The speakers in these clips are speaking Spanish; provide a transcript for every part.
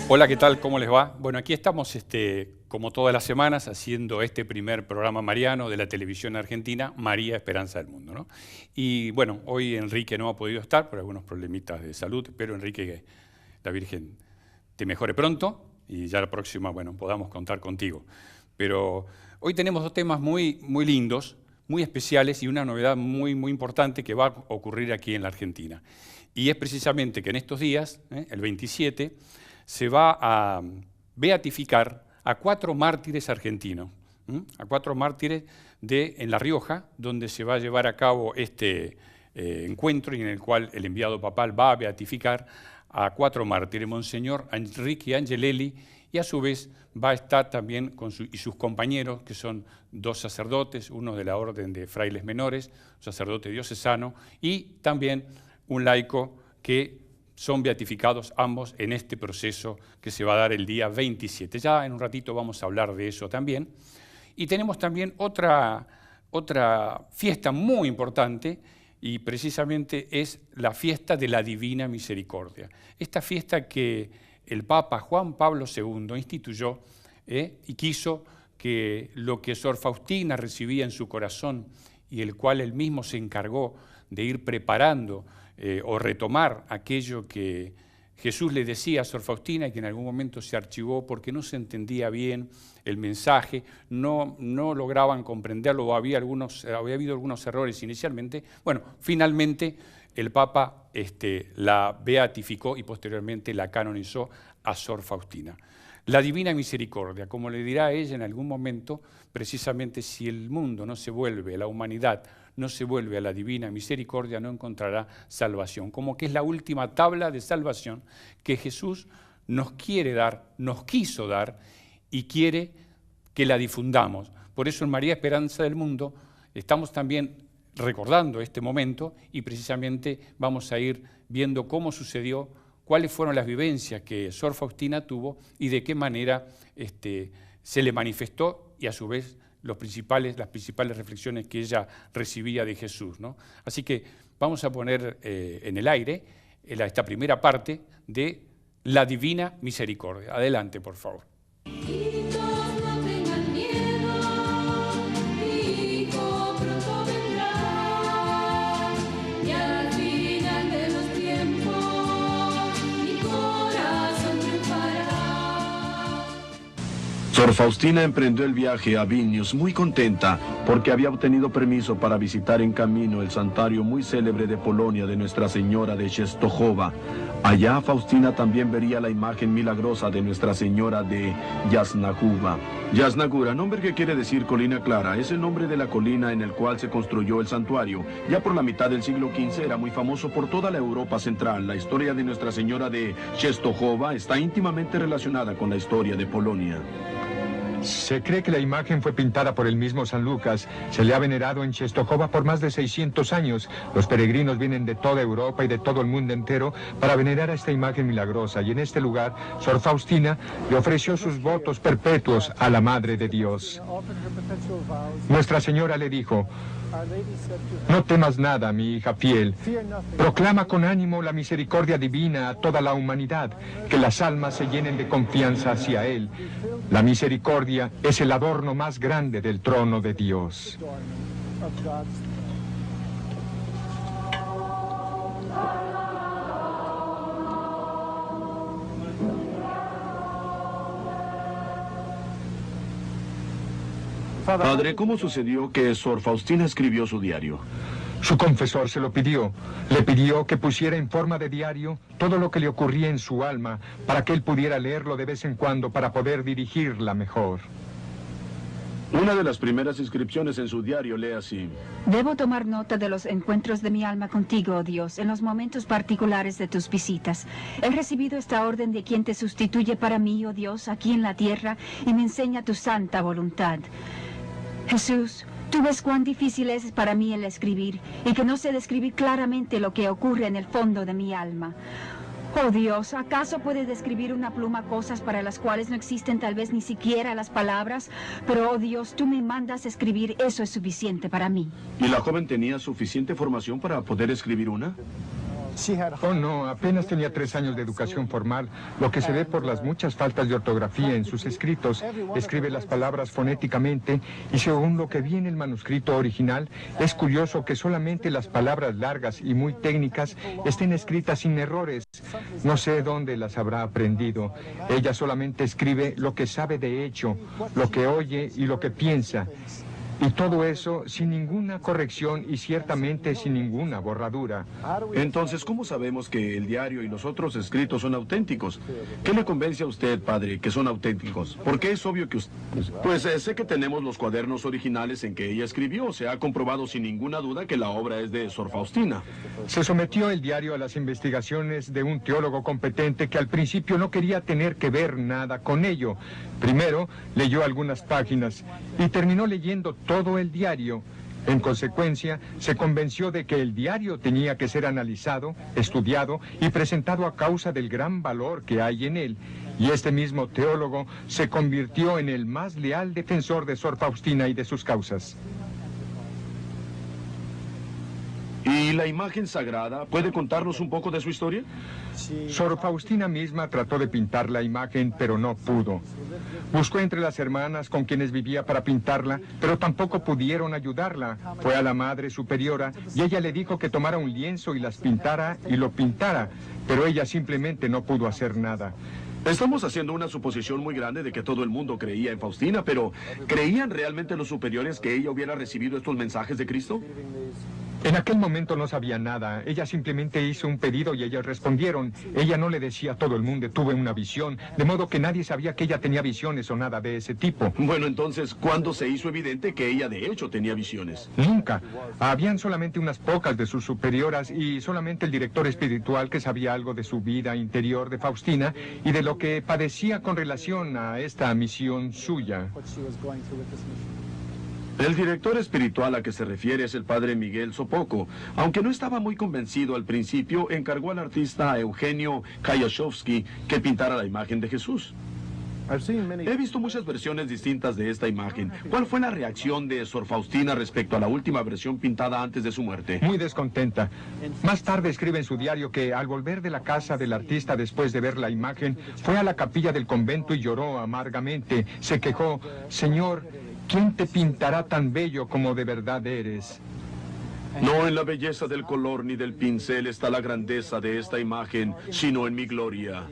Hola, ¿qué tal? ¿Cómo les va? Bueno, aquí estamos, como todas las semanas, haciendo este primer programa mariano de la televisión argentina, María Esperanza del Mundo, ¿no? Y bueno, hoy Enrique no ha podido estar por algunos problemitas de salud. Espero, Enrique, que la Virgen te mejore pronto y ya la próxima, bueno, podamos contar contigo. Pero hoy tenemos dos temas muy lindos, muy especiales y una novedad muy importante que va a ocurrir aquí en la Argentina. Y es precisamente que en estos días, el 27, se va a beatificar a 4 mártires argentinos, a 4 mártires en La Rioja, donde se va a llevar a cabo este encuentro y en el cual el enviado papal va a beatificar a 4 mártires, Monseñor Enrique Angelelli, y a su vez va a estar también con sus compañeros, que son 2 sacerdotes, uno de la Orden de Frailes Menores, un sacerdote diocesano, y también un laico que son beatificados ambos en este proceso que se va a dar el día 27. Ya en un ratito vamos a hablar de eso también. Y tenemos también otra fiesta muy importante, y precisamente es la fiesta de la Divina Misericordia. Esta fiesta que el Papa Juan Pablo II instituyó y quiso que lo que Sor Faustina recibía en su corazón y el cual él mismo se encargó de ir preparando o retomar aquello que Jesús le decía a Sor Faustina y que en algún momento se archivó porque no se entendía bien el mensaje, no lograban comprenderlo o había habido algunos errores inicialmente. Bueno, finalmente el Papa la beatificó y posteriormente la canonizó a Sor Faustina. La Divina Misericordia, como le dirá ella en algún momento, precisamente si el mundo no se vuelve, la humanidad no se vuelve a la Divina Misericordia, no encontrará salvación. Como que es la última tabla de salvación que Jesús nos quiere dar, nos quiso dar y quiere que la difundamos. Por eso en María Esperanza del Mundo estamos también recordando este momento y precisamente vamos a ir viendo cómo sucedió, cuáles fueron las vivencias que Sor Faustina tuvo y de qué manera se le manifestó y a su vez las principales reflexiones que ella recibía de Jesús, ¿no? Así que vamos a poner en el aire esta primera parte de la Divina Misericordia. Adelante, por favor. Sor Faustina emprendió el viaje a Vilnius muy contenta porque había obtenido permiso para visitar en camino el santuario muy célebre de Polonia de Nuestra Señora de Częstochowa. Allá Faustina también vería la imagen milagrosa de Nuestra Señora de Jasna Góra. Jasna Góra, nombre que quiere decir colina clara, es el nombre de la colina en el cual se construyó el santuario. Ya por la mitad del siglo XV era muy famoso por toda la Europa central. La historia de Nuestra Señora de Częstochowa está íntimamente relacionada con la historia de Polonia. Se cree que la imagen fue pintada por el mismo San Lucas. Se le ha venerado en Częstochowa por más de 600 años. Los peregrinos vienen de toda Europa y de todo el mundo entero para venerar a esta imagen milagrosa. Y en este lugar, Sor Faustina le ofreció sus votos perpetuos a la Madre de Dios. Nuestra Señora le dijo: no temas nada, mi hija fiel. Proclama con ánimo la misericordia divina a toda la humanidad, que las almas se llenen de confianza hacia Él. La misericordia es el adorno más grande del trono de Dios. Padre, ¿cómo sucedió que Sor Faustina escribió su diario? Su confesor se lo pidió. Le pidió que pusiera en forma de diario todo lo que le ocurría en su alma para que él pudiera leerlo de vez en cuando para poder dirigirla mejor. Una de las primeras inscripciones en su diario lee así: Debo tomar nota de los encuentros de mi alma contigo, oh Dios, en los momentos particulares de tus visitas. He recibido esta orden de quien te sustituye para mí, oh Dios, aquí en la tierra, y me enseña tu santa voluntad. Jesús, tú ves cuán difícil es para mí el escribir, y que no sé describir claramente lo que ocurre en el fondo de mi alma. Oh Dios, ¿acaso puede describir una pluma cosas para las cuales no existen tal vez ni siquiera las palabras? Pero, oh Dios, tú me mandas escribir, eso es suficiente para mí. ¿Y la joven tenía suficiente formación para poder escribir una? Oh, no, apenas tenía 3 años de educación formal, lo que se ve por las muchas faltas de ortografía en sus escritos. Escribe las palabras fonéticamente y según lo que vi en el manuscrito original, es curioso que solamente las palabras largas y muy técnicas estén escritas sin errores. No sé dónde las habrá aprendido. Ella solamente escribe lo que sabe de hecho, lo que oye y lo que piensa. Y todo eso sin ninguna corrección y ciertamente sin ninguna borradura. Entonces, ¿cómo sabemos que el diario y los otros escritos son auténticos? ¿Qué le convence a usted, padre, que son auténticos? Porque es obvio que usted... Pues sé que tenemos los cuadernos originales en que ella escribió. Se ha comprobado sin ninguna duda que la obra es de Sor Faustina. Se sometió el diario a las investigaciones de un teólogo competente que al principio no quería tener que ver nada con ello. Primero, leyó algunas páginas y terminó leyendo todo el diario. En consecuencia, se convenció de que el diario tenía que ser analizado, estudiado y presentado a causa del gran valor que hay en él. Y este mismo teólogo se convirtió en el más leal defensor de Sor Faustina y de sus causas. ¿Y la imagen sagrada? ¿Puede contarnos un poco de su historia? Sor Faustina misma trató de pintar la imagen, pero no pudo. Buscó entre las hermanas con quienes vivía para pintarla, pero tampoco pudieron ayudarla. Fue a la Madre Superiora y ella le dijo que tomara un lienzo y las pintara y lo pintara, pero ella simplemente no pudo hacer nada. Estamos haciendo una suposición muy grande de que todo el mundo creía en Faustina, pero ¿creían realmente los superiores que ella hubiera recibido estos mensajes de Cristo? En aquel momento no sabía nada. Ella simplemente hizo un pedido y ellos respondieron. Ella no le decía a todo el mundo, tuve una visión, de modo que nadie sabía que ella tenía visiones o nada de ese tipo. Bueno, entonces, ¿cuándo se hizo evidente que ella de hecho tenía visiones? Nunca. Habían solamente unas pocas de sus superioras y solamente el director espiritual que sabía algo de su vida interior de Faustina y de lo que padecía con relación a esta misión suya. El director espiritual a que se refiere es el padre Miguel Sopoco. Aunque no estaba muy convencido al principio, encargó al artista Eugenio Kayashowski que pintara la imagen de Jesús. He visto muchas versiones distintas de esta imagen. ¿Cuál fue la reacción de Sor Faustina respecto a la última versión pintada antes de su muerte? Muy descontenta. Más tarde escribe en su diario que al volver de la casa del artista después de ver la imagen, fue a la capilla del convento y lloró amargamente. Se quejó, Señor, ¿quién te pintará tan bello como de verdad eres? No en la belleza del color ni del pincel está la grandeza de esta imagen, sino en mi gloria.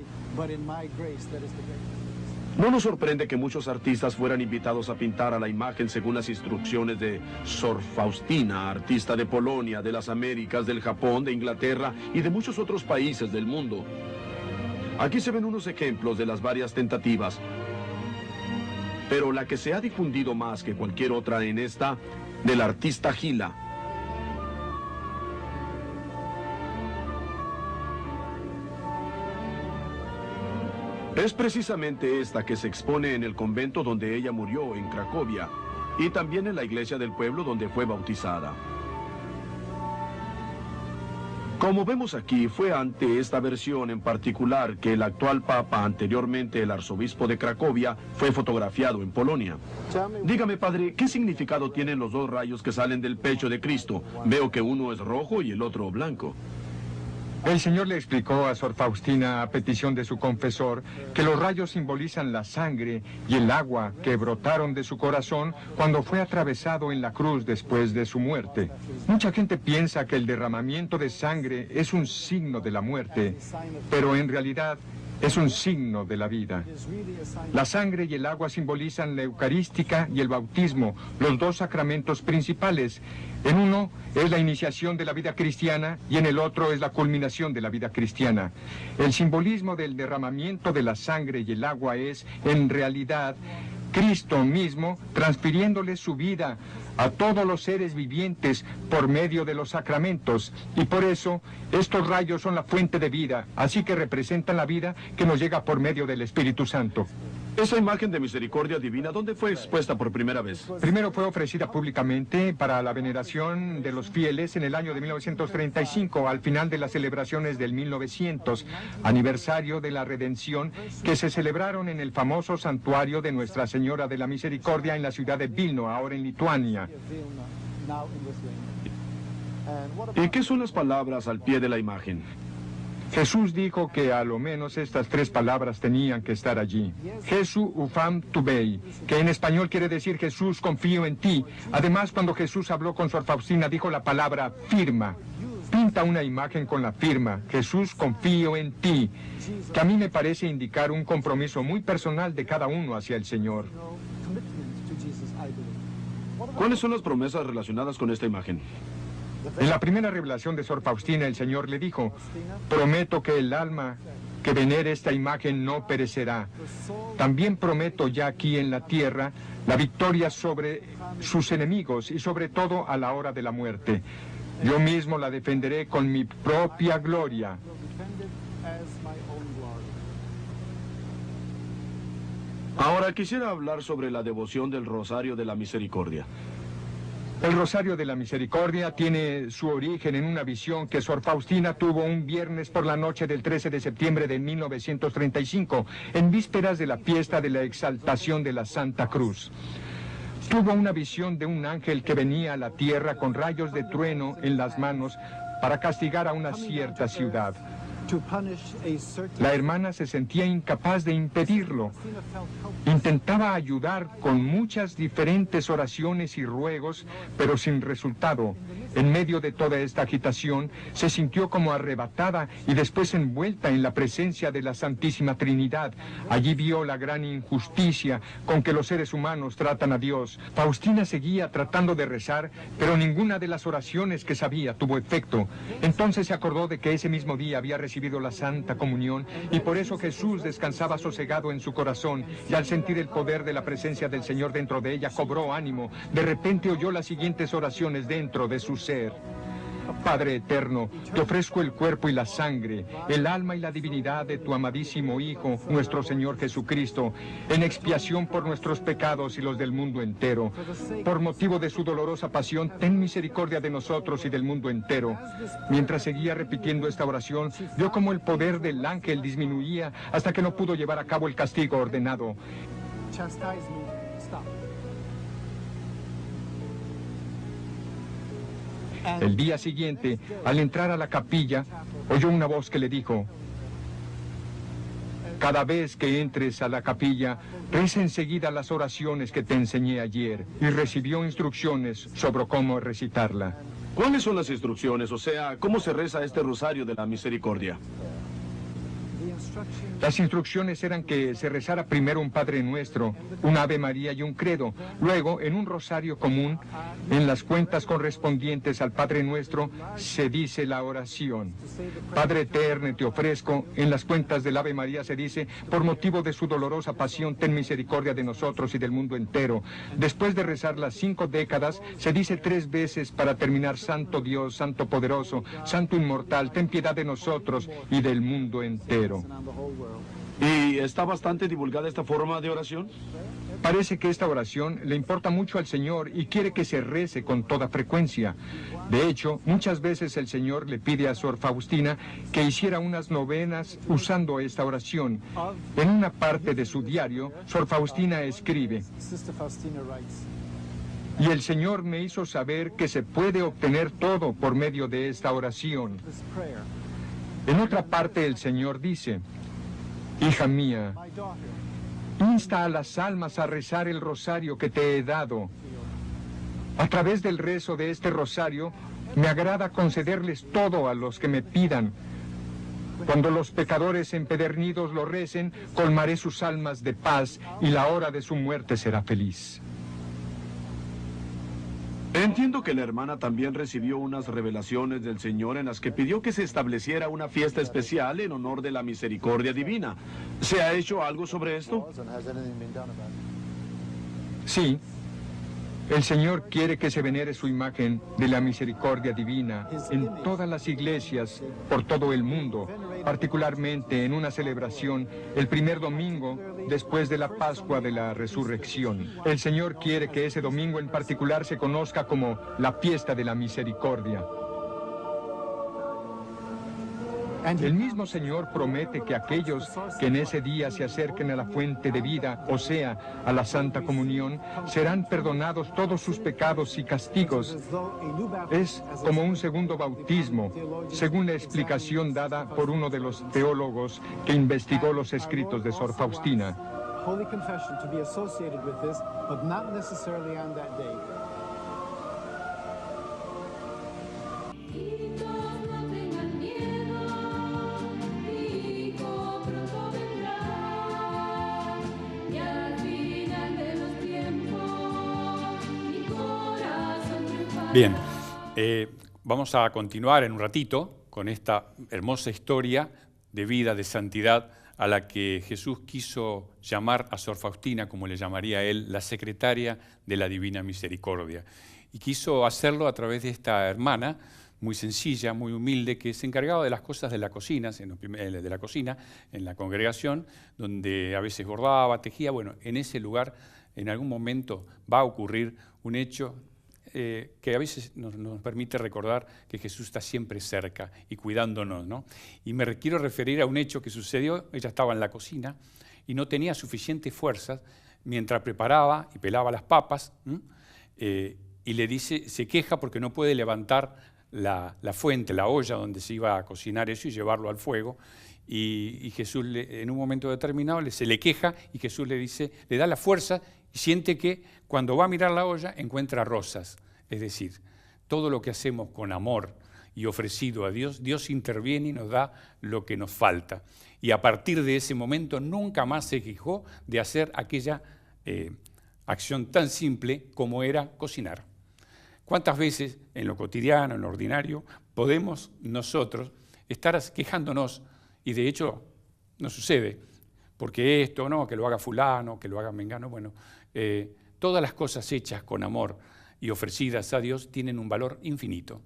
No nos sorprende que muchos artistas fueran invitados a pintar a la imagen según las instrucciones de Sor Faustina, artista de Polonia, de las Américas, del Japón, de Inglaterra y de muchos otros países del mundo. Aquí se ven unos ejemplos de las varias tentativas. Pero la que se ha difundido más que cualquier otra en esta, del artista Gila. Es precisamente esta que se expone en el convento donde ella murió, en Cracovia, y también en la iglesia del pueblo donde fue bautizada. Como vemos aquí, fue ante esta versión en particular que el actual papa, anteriormente el arzobispo de Cracovia, fue fotografiado en Polonia. Dígame, padre, ¿qué significado tienen los dos rayos que salen del pecho de Cristo? Veo que uno es rojo y el otro blanco. El Señor le explicó a Sor Faustina, a petición de su confesor, que los rayos simbolizan la sangre y el agua que brotaron de su corazón cuando fue atravesado en la cruz después de su muerte. Mucha gente piensa que el derramamiento de sangre es un signo de la muerte, pero en realidad es un signo de la vida. La sangre y el agua simbolizan la Eucarística y el bautismo, los dos sacramentos principales. En uno es la iniciación de la vida cristiana y en el otro es la culminación de la vida cristiana. El simbolismo del derramamiento de la sangre y el agua es, en realidad, Cristo mismo transfiriéndole su vida a todos los seres vivientes por medio de los sacramentos. Y por eso, estos rayos son la fuente de vida, así que representan la vida que nos llega por medio del Espíritu Santo. Esa imagen de misericordia divina, ¿dónde fue expuesta por primera vez? Primero fue ofrecida públicamente para la veneración de los fieles en el año de 1935, al final de las celebraciones del 1900, aniversario de la redención, que se celebraron en el famoso santuario de Nuestra Señora de la Misericordia en la ciudad de Vilno, ahora en Lituania. ¿Y qué son las palabras al pie de la imagen? Jesús dijo que a lo menos estas 3 palabras tenían que estar allí. Jesús ufam tubei, que en español quiere decir Jesús, confío en ti. Además, cuando Jesús habló con Sor Faustina, dijo la palabra firma. Pinta una imagen con la firma, Jesús, confío en ti, que a mí me parece indicar un compromiso muy personal de cada uno hacia el Señor. ¿Cuáles son las promesas relacionadas con esta imagen? En la primera revelación de Sor Faustina, el Señor le dijo, prometo que el alma que venere esta imagen no perecerá. También prometo ya aquí en la tierra la victoria sobre sus enemigos y sobre todo a la hora de la muerte. Yo mismo la defenderé con mi propia gloria. Ahora quisiera hablar sobre la devoción del Rosario de la Misericordia. El Rosario de la Misericordia tiene su origen en una visión que Sor Faustina tuvo un viernes por la noche del 13 de septiembre de 1935, en vísperas de la fiesta de la exaltación de la Santa Cruz. Tuvo una visión de un ángel que venía a la tierra con rayos de trueno en las manos para castigar a una cierta ciudad. La hermana se sentía incapaz de impedirlo. Intentaba ayudar con muchas diferentes oraciones y ruegos, pero sin resultado. En medio de toda esta agitación, se sintió como arrebatada y después envuelta en la presencia de la Santísima Trinidad. Allí vio la gran injusticia con que los seres humanos tratan a Dios. Faustina seguía tratando de rezar, pero ninguna de las oraciones que sabía tuvo efecto. Entonces se acordó de que ese mismo día había recibido la Santa Comunión y por eso Jesús descansaba sosegado en su corazón, y al sentir el poder de la presencia del Señor dentro de ella, cobró ánimo. De repente oyó las siguientes oraciones dentro de su ser. Padre eterno, te ofrezco el cuerpo y la sangre, el alma y la divinidad de tu amadísimo Hijo, nuestro Señor Jesucristo, en expiación por nuestros pecados y los del mundo entero. Por motivo de su dolorosa pasión, ten misericordia de nosotros y del mundo entero. Mientras seguía repitiendo esta oración, vio como el poder del ángel disminuía hasta que no pudo llevar a cabo el castigo ordenado. El día siguiente, al entrar a la capilla, oyó una voz que le dijo: cada vez que entres a la capilla, reza enseguida las oraciones que te enseñé ayer, y recibió instrucciones sobre cómo recitarla. ¿Cuáles son las instrucciones? O sea, ¿cómo se reza este Rosario de la Misericordia? Las instrucciones eran que se rezara primero un Padre Nuestro, un Ave María y un Credo. Luego, en un rosario común, en las cuentas correspondientes al Padre Nuestro, se dice la oración. Padre eterno, te ofrezco. En las cuentas del Ave María se dice: por motivo de su dolorosa pasión, ten misericordia de nosotros y del mundo entero. Después de rezar las 5 décadas, se dice 3 veces para terminar: Santo Dios, Santo Poderoso, Santo Inmortal, ten piedad de nosotros y del mundo entero. ¿Y está bastante divulgada esta forma de oración? Parece que esta oración le importa mucho al Señor y quiere que se rece con toda frecuencia. De hecho, muchas veces el Señor le pide a Sor Faustina que hiciera unas novenas usando esta oración. En una parte de su diario, Sor Faustina escribe: y el Señor me hizo saber que se puede obtener todo por medio de esta oración. En otra parte el Señor dice: hija mía, insta a las almas a rezar el rosario que te he dado. A través del rezo de este rosario, me agrada concederles todo a los que me pidan. Cuando los pecadores empedernidos lo recen, colmaré sus almas de paz y la hora de su muerte será feliz. Entiendo que la hermana también recibió unas revelaciones del Señor en las que pidió que se estableciera una fiesta especial en honor de la misericordia divina. ¿Se ha hecho algo sobre esto? Sí. El Señor quiere que se venere su imagen de la misericordia divina en todas las iglesias por todo el mundo, particularmente en una celebración el primer domingo después de la Pascua de la Resurrección. El Señor quiere que ese domingo en particular se conozca como la fiesta de la misericordia. El mismo Señor promete que aquellos que en ese día se acerquen a la fuente de vida, o sea, a la Santa Comunión, serán perdonados todos sus pecados y castigos. Es como un segundo bautismo, según la explicación dada por uno de los teólogos que investigó los escritos de Sor Faustina. Holy Confession to be associated with this, but not necessarily on that day. Bien, vamos a continuar en un ratito con esta hermosa historia de vida, de santidad, a la que Jesús quiso llamar a Sor Faustina, como le llamaría él, la secretaria de la Divina Misericordia. Y quiso hacerlo a través de esta hermana, muy sencilla, muy humilde, que se encargaba de las cosas de la cocina, en la congregación, donde a veces bordaba, tejía. Bueno, en ese lugar, en algún momento va a ocurrir un hecho que a veces nos permite recordar que Jesús está siempre cerca y cuidándonos, ¿no? Y me quiero referir a un hecho que sucedió. Ella estaba en la cocina y no tenía suficientes fuerzas mientras preparaba y pelaba las papas, y le dice, se queja porque no puede levantar la fuente, la olla donde se iba a cocinar eso y llevarlo al fuego. Y Jesús en un momento determinado se le queja y Jesús le dice, le da la fuerza y siente que cuando va a mirar la olla encuentra rosas. Es decir, todo lo que hacemos con amor y ofrecido a Dios, Dios interviene y nos da lo que nos falta. Y a partir de ese momento nunca más se quejó de hacer aquella acción tan simple como era cocinar. ¿Cuántas veces en lo cotidiano, en lo ordinario, podemos nosotros estar quejándonos? Y de hecho no sucede, porque esto, no, que lo haga fulano, que lo haga mengano. Bueno, todas las cosas hechas con amor y ofrecidas a Dios tienen un valor infinito.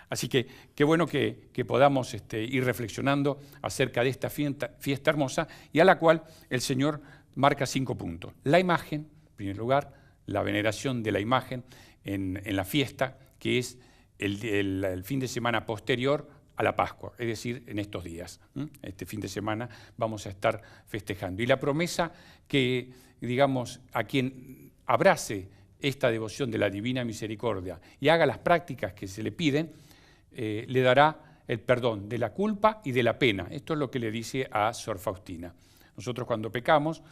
Así que qué bueno que podamos ir reflexionando acerca de esta fiesta hermosa, y a la cual el Señor marca 5 puntos. La imagen, en primer lugar, la veneración de la imagen en la fiesta, que es el fin de semana posterior a la Pascua, es decir, en estos días. Este fin de semana vamos a estar festejando. Y la promesa que, digamos, a quien abrace esta devoción de la Divina Misericordia y haga las prácticas que se le piden, le dará el perdón de la culpa y de la pena. Esto es lo que le dice a Sor Faustina. Nosotros cuando pecamos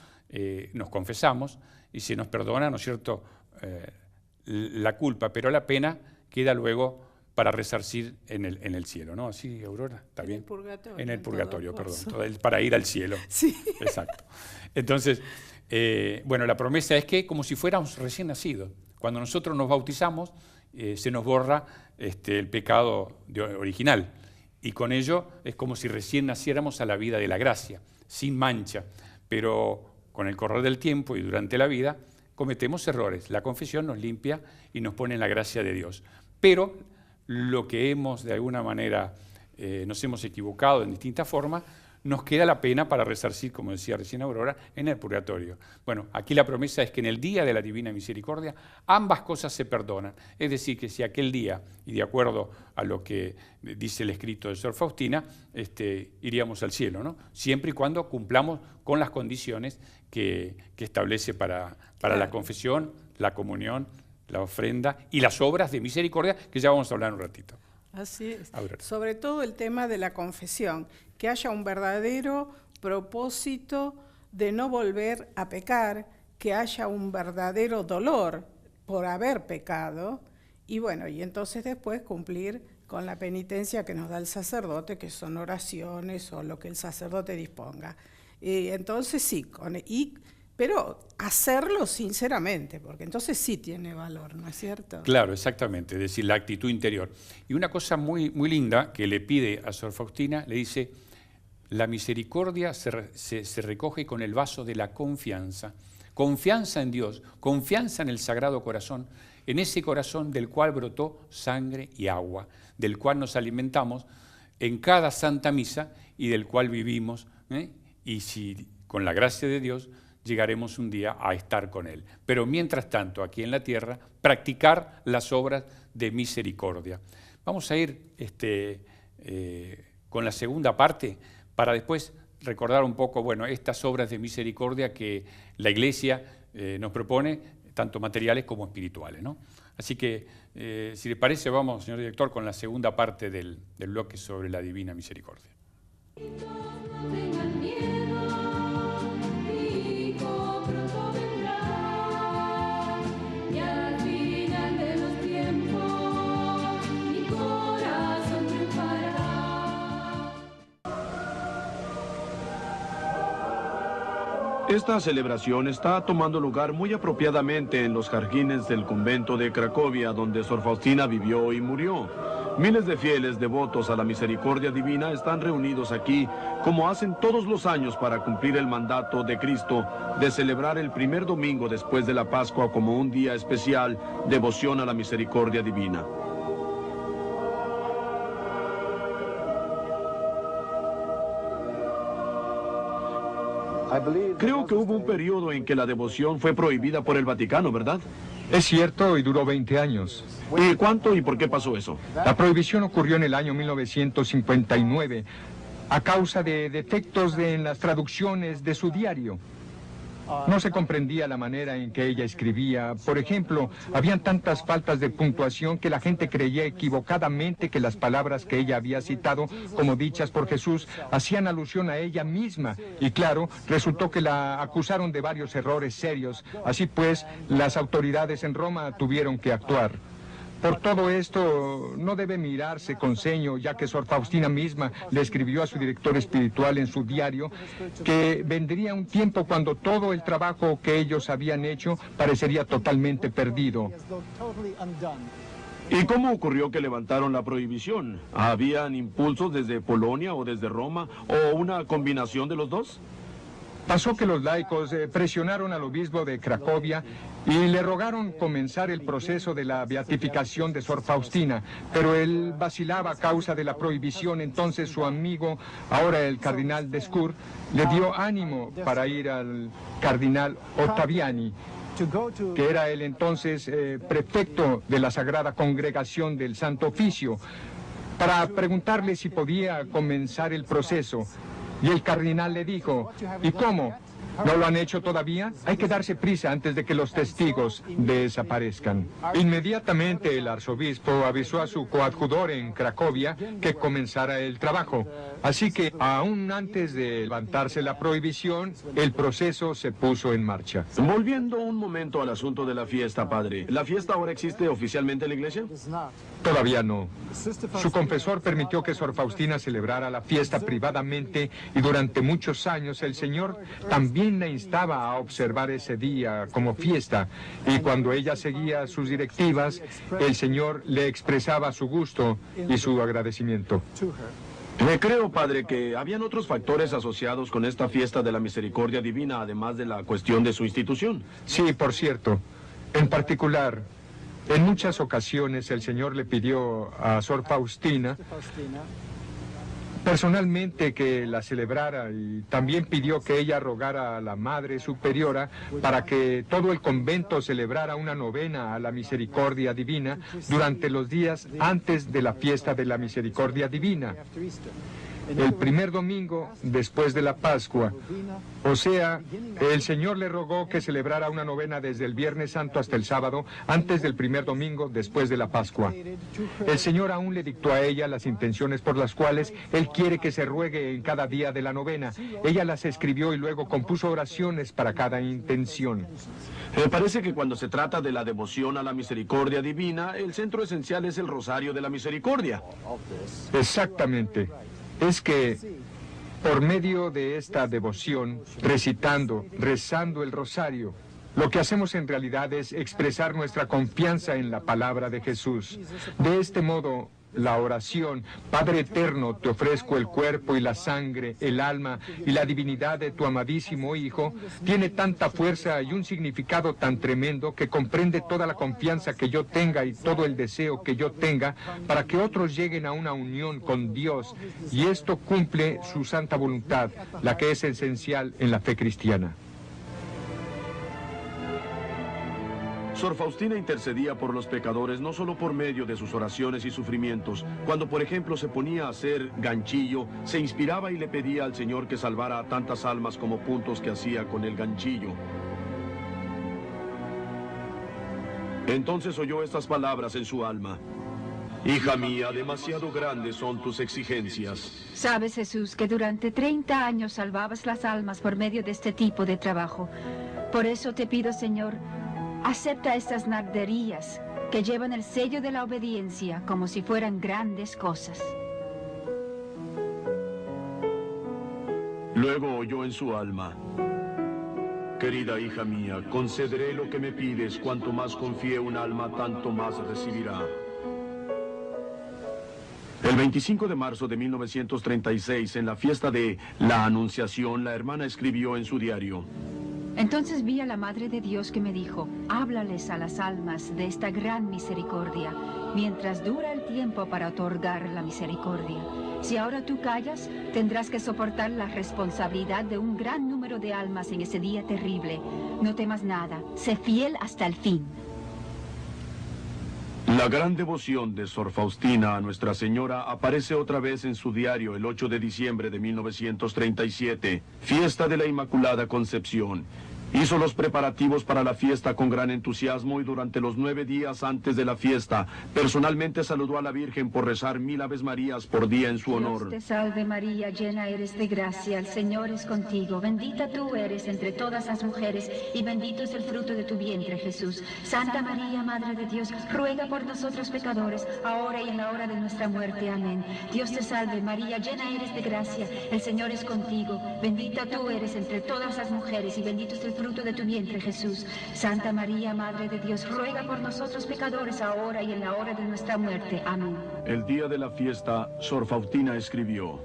nos confesamos y se nos perdona, ¿no es cierto?, la culpa, pero la pena queda luego para resarcir en el cielo, ¿no? ¿Así, Aurora? ¿Está bien? En el purgatorio. En el purgatorio, perdón, para ir al cielo. Sí. Exacto. Entonces, bueno, la promesa es que como si fuéramos recién nacidos, cuando nosotros nos bautizamos, se nos borra el pecado original, y con ello es como si recién naciéramos a la vida de la gracia, sin mancha, pero con el correr del tiempo y durante la vida cometemos errores. La confesión nos limpia y nos pone en la gracia de Dios. Pero lo que hemos, de alguna manera, nos hemos equivocado en distintas formas, nos queda la pena para resarcir, como decía recién Aurora, en el purgatorio. Bueno, aquí la promesa es que en el día de la Divina Misericordia ambas cosas se perdonan. Es decir, que si aquel día, y de acuerdo a lo que dice el escrito de Sor Faustina, iríamos al cielo, ¿no? Siempre y cuando cumplamos con las condiciones que establece para la confesión, la comunión, la ofrenda y las obras de misericordia, que ya vamos a hablar un ratito. Así es. Aurora. Sobre todo el tema de la confesión, que haya un verdadero propósito de no volver a pecar, que haya un verdadero dolor por haber pecado, y bueno, y entonces después cumplir con la penitencia que nos da el sacerdote, que son oraciones o lo que el sacerdote disponga. Entonces sí, pero hacerlo sinceramente, porque entonces sí tiene valor, ¿no es cierto? Claro, exactamente, es decir, la actitud interior. Y una cosa muy, muy linda que le pide a Sor Faustina, le dice, la misericordia se recoge con el vaso de la confianza. Confianza en Dios, confianza en el Sagrado Corazón, en ese corazón del cual brotó sangre y agua, del cual nos alimentamos en cada Santa Misa y del cual vivimos, y si con la gracia de Dios llegaremos un día a estar con Él. Pero mientras tanto, aquí en la tierra, practicar las obras de misericordia. Vamos a ir con la segunda parte para después recordar un poco, bueno, estas obras de misericordia que la Iglesia nos propone, tanto materiales como espirituales, ¿no? Así que, si le parece, vamos, señor director, con la segunda parte del bloque sobre la Divina Misericordia. Esta celebración está tomando lugar muy apropiadamente en los jardines del convento de Cracovia, donde Sor Faustina vivió y murió. Miles de fieles devotos a la misericordia divina están reunidos aquí, como hacen todos los años para cumplir el mandato de Cristo de celebrar el primer domingo después de la Pascua como un día especial, devoción a la misericordia divina. Creo que hubo un periodo en que la devoción fue prohibida por el Vaticano, ¿verdad? Es cierto, y duró 20 años. ¿Y cuánto y por qué pasó eso? La prohibición ocurrió en el año 1959 a causa de defectos en las traducciones de su diario. No se comprendía la manera en que ella escribía. Por ejemplo, habían tantas faltas de puntuación que la gente creía equivocadamente que las palabras que ella había citado, como dichas por Jesús, hacían alusión a ella misma. Y claro, resultó que la acusaron de varios errores serios. Así pues, las autoridades en Roma tuvieron que actuar. Por todo esto, no debe mirarse con ceño, ya que Sor Faustina misma le escribió a su director espiritual en su diario que vendría un tiempo cuando todo el trabajo que ellos habían hecho parecería totalmente perdido. ¿Y cómo ocurrió que levantaron la prohibición? ¿Habían impulsos desde Polonia o desde Roma, o una combinación de los dos? Pasó que los laicos presionaron al obispo de Cracovia y le rogaron comenzar el proceso de la beatificación de Sor Faustina, pero él vacilaba a causa de la prohibición. Entonces su amigo, ahora el cardenal Descours, le dio ánimo para ir al cardenal Ottaviani, que era el entonces prefecto de la Sagrada Congregación del Santo Oficio, para preguntarle si podía comenzar el proceso. Y el cardenal le dijo: ¿y cómo? ¿No lo han hecho todavía? Hay que darse prisa antes de que los testigos desaparezcan. Inmediatamente el arzobispo avisó a su coadjutor en Cracovia que comenzara el trabajo. Así que, aún antes de levantarse la prohibición, el proceso se puso en marcha. Volviendo un momento al asunto de la fiesta, padre. ¿La fiesta ahora existe oficialmente en la iglesia? Todavía no. Su confesor permitió que Sor Faustina celebrara la fiesta privadamente y durante muchos años el Señor también la instaba a observar ese día como fiesta, y cuando ella seguía sus directivas, el Señor le expresaba su gusto y su agradecimiento. Creo, padre, que habían otros factores asociados con esta fiesta de la misericordia divina, además de la cuestión de su institución. Sí, por cierto. En particular, en muchas ocasiones el Señor le pidió a Sor Faustina personalmente que la celebrara, y también pidió que ella rogara a la Madre Superiora para que todo el convento celebrara una novena a la misericordia divina durante los días antes de la fiesta de la misericordia divina, el primer domingo después de la Pascua. O sea, el Señor le rogó que celebrara una novena desde el Viernes Santo hasta el sábado, antes del primer domingo después de la Pascua. El Señor aún le dictó a ella las intenciones por las cuales Él quiere que se ruegue en cada día de la novena. Ella las escribió y luego compuso oraciones para cada intención. Me parece que cuando se trata de la devoción a la misericordia divina, el centro esencial es el Rosario de la Misericordia. Exactamente. Es que, por medio de esta devoción, rezando el rosario, lo que hacemos en realidad es expresar nuestra confianza en la palabra de Jesús. De este modo, la oración: Padre eterno, te ofrezco el cuerpo y la sangre, el alma y la divinidad de tu amadísimo Hijo, tiene tanta fuerza y un significado tan tremendo que comprende toda la confianza que yo tenga y todo el deseo que yo tenga para que otros lleguen a una unión con Dios, y esto cumple su santa voluntad, la que es esencial en la fe cristiana. Sor Faustina intercedía por los pecadores no solo por medio de sus oraciones y sufrimientos. Cuando, por ejemplo, se ponía a hacer ganchillo, se inspiraba y le pedía al Señor que salvara a tantas almas como puntos que hacía con el ganchillo. Entonces oyó estas palabras en su alma: Hija mía, demasiado grandes son tus exigencias. Sabes, Jesús, que durante 30 años salvabas las almas por medio de este tipo de trabajo. Por eso te pido, Señor, acepta estas narderías que llevan el sello de la obediencia como si fueran grandes cosas. Luego oyó en su alma: Querida hija mía, concederé lo que me pides. Cuanto más confíe un alma, tanto más recibirá. El 25 de marzo de 1936, en la fiesta de la Anunciación, la hermana escribió en su diario: Entonces vi a la Madre de Dios que me dijo: háblales a las almas de esta gran misericordia, mientras dura el tiempo para otorgar la misericordia. Si ahora tú callas, tendrás que soportar la responsabilidad de un gran número de almas en ese día terrible. No temas nada, sé fiel hasta el fin. La gran devoción de Sor Faustina a Nuestra Señora aparece otra vez en su diario el 8 de diciembre de 1937, fiesta de la Inmaculada Concepción. Hizo los preparativos para la fiesta con gran entusiasmo y durante los 9 días antes de la fiesta, personalmente saludó a la Virgen por rezar 1000 Aves Marías por día en su honor. Dios te salve María, llena eres de gracia, el Señor es contigo. Bendita tú eres entre todas las mujeres y bendito es el fruto de tu vientre, Jesús. Santa María, Madre de Dios, ruega por nosotros pecadores, ahora y en la hora de nuestra muerte. Amén. Dios te salve María, llena eres de gracia, el Señor es contigo. Bendita tú eres entre todas las mujeres y bendito es el fruto de tu vientre, Jesús. Santa María, Madre de Dios, ruega por nosotros pecadores, ahora y en la hora de nuestra muerte. Amén. El día de la fiesta, Sor Faustina escribió: